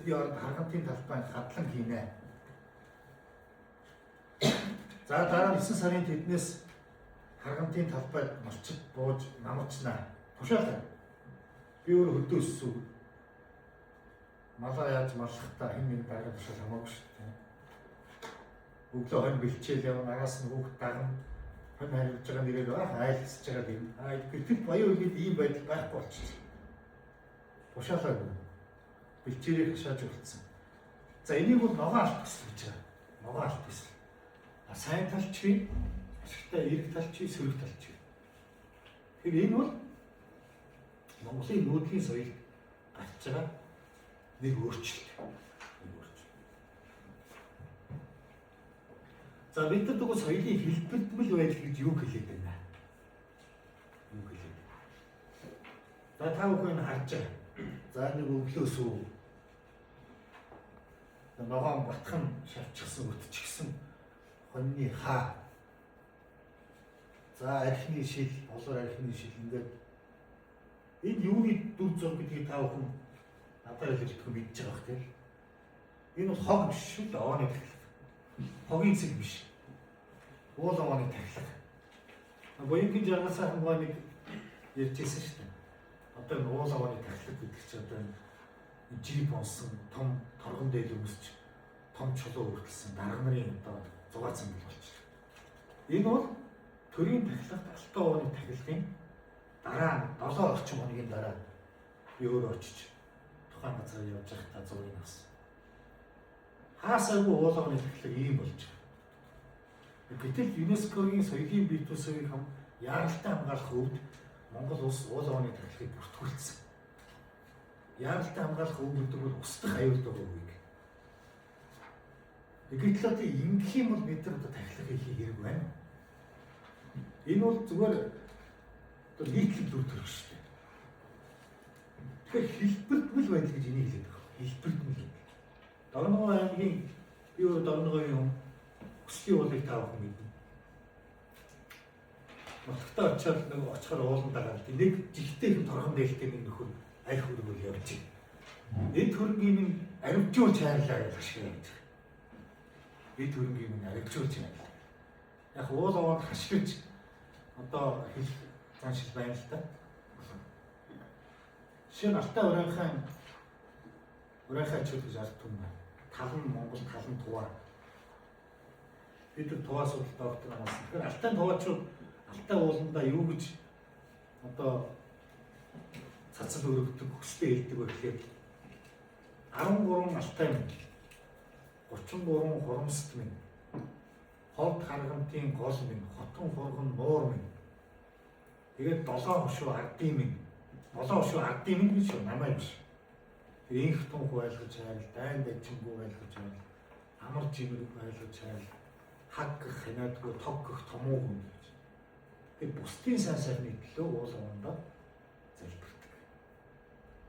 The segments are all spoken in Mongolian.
Би орд харгантын талбай хадлан хийнэ. За дараа 9 сарын тэднээс харгантын талбайд малчид бууж намарчнаа. Тушаалаа. Би өөр хөдөөссөн. Малаа яаж маллахтаа хэн нэг дараа тушаал хамаагүй шүү дээ. Өглөө хонь бэлчээл явна, агаас нь хүүхд дагна. Хонь хариулж байгаа нэрээр айлсж байгаа юм. Гэтэл баян үед ийм байдал байхгүй болчихсон. Тушаалаа. Бэлчээрээ хашааж үлдсэн. За энийг бол ногоон алт гэсэн гэж байгаа. Ногоон алт гэсэн. Сайн талч бий, ашигтай эрэг талч бий, сөрөг талч бий. Тэгэхээр энэ бол Монголын нүүдлийн соёл гарч байгаа нэг өөрчлөлт. За бид нар дгөө соёлын хэлбэрдмэл байдал гэж юу хэлээд байна? Юу хэлээд? За та бүхэн харж байгаа. За нэг өглөөс үү ногоон батхан шавчихсан өтчихсэн хоньны хаа. За архины шил, болор архины шил ингээд энэ юуны дүр зураг гэдгийг та бүхэн надад хэлж өгөх мэдж байгаа бох тийм. Энэ бол хог биш шүү дээ, овооны тахилга. Хогийн цэг биш. Уул овооны тахилга. Боёнгийн жаргал сайхан нэг ярьжсэн шүү дээ. Одоо энэ уул овооны тахилга гэдэг чинь одоо жип онсон том торгон дээр өмсч том чулуу өртөлсөн дарга нарын одоо зугаа цэнгэл болчихлоо. Энэ бол төрийн тахилгад алтан овооны тахилгын дараа 7 орчим хоногийн дараа би өөрөө очиж тухайн газар явж байхдаа зургийг авсан. Хаасаагүй уул овооны тахилга ийм болж байгаа. Гэтэл ЮНЕСКОгийн соёлын бие дэвсгэрийг яаралтай хамгаалах өвд Монгол улс уул овооны тахилгыг бүртгүүлсэн. Яаралтай хамгаалах өвд гэдэг бол устдах аюултай өвийг. Гэтэл одоо ингэх юм бол бид нар одоо тахилга хийх хэрэг байна. Энэ бол зүгээр одоо нийтлэг дүр төрх шүү дээ. Тэгэхээр хэлбэрдмэл байдал гэж энийг хэлээд байгаа. Хэлбэрдмэл. Дорногов аймгийн би өөр Дорноговын юм өслийн уулыг таах юм мэднэ. Нутагтаа очиод нэг очихоор ууландаа гард. Нэг жигтэй юм торгон дээлтэй нэг нөхөр аль хөргөл явж байна. Эд хөрөнгийн минь аривжуулж хайрлаа гэж ашиг явж байгаа. Эд хөрөнгийн минь аривжуулж хайрлаа. Яг уул овоод хашгирч одоо хэл заншил байна л та. Шинэ Алтай урайхай чөл гэж ард түмэн байна. Талан Монгол талан туваа. Бид туваа судалт доктор амсан. Тэгэхээр Алтай туваачууд Алтай ууландаа юу гэж одоо цацал өргөдөг хүстэй хэлдэг вэ гэхээр 13 алтай минь 33 хурамсд минь ховд харгантын гол минь хотон хурган нуур минь тэгээд 7 хошуу ардын минь 7 хошуу ардын минь гэж намайг биш. Инх тунх байлгаж хайр, дайн дэжингүү байлгаж хайр, амар жимэрэг байлгаж хайр, хаг гэх хянадгүй тог гэх томуу хүн гэж. Тэгээд бусдын сайн сайхны төлөө уул овондоо залбирдаг.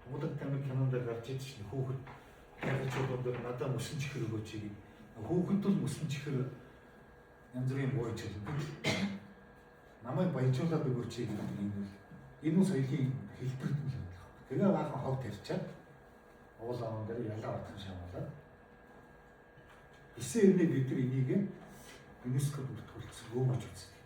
Монгол тамир кинонд гарч идэж чинь хүүхэд хайрцуулууд надад мөсөн чихэр өгөөч гэж. Хүүхэд бол мөсөн чихэр янз бүрийн бууж хэлдэг. Намайг баяжуулаад өгөөч гэдэг энэ нь соёлын хэлбэрт нь л байна. Тэгээ баахан хог тарьчаад уул овон дээр ялаа батхан шавуулаад эсээ ирнэ бид нар энийг ЮНЕСКО бүртгүүлсэн өөмөж үзсэн.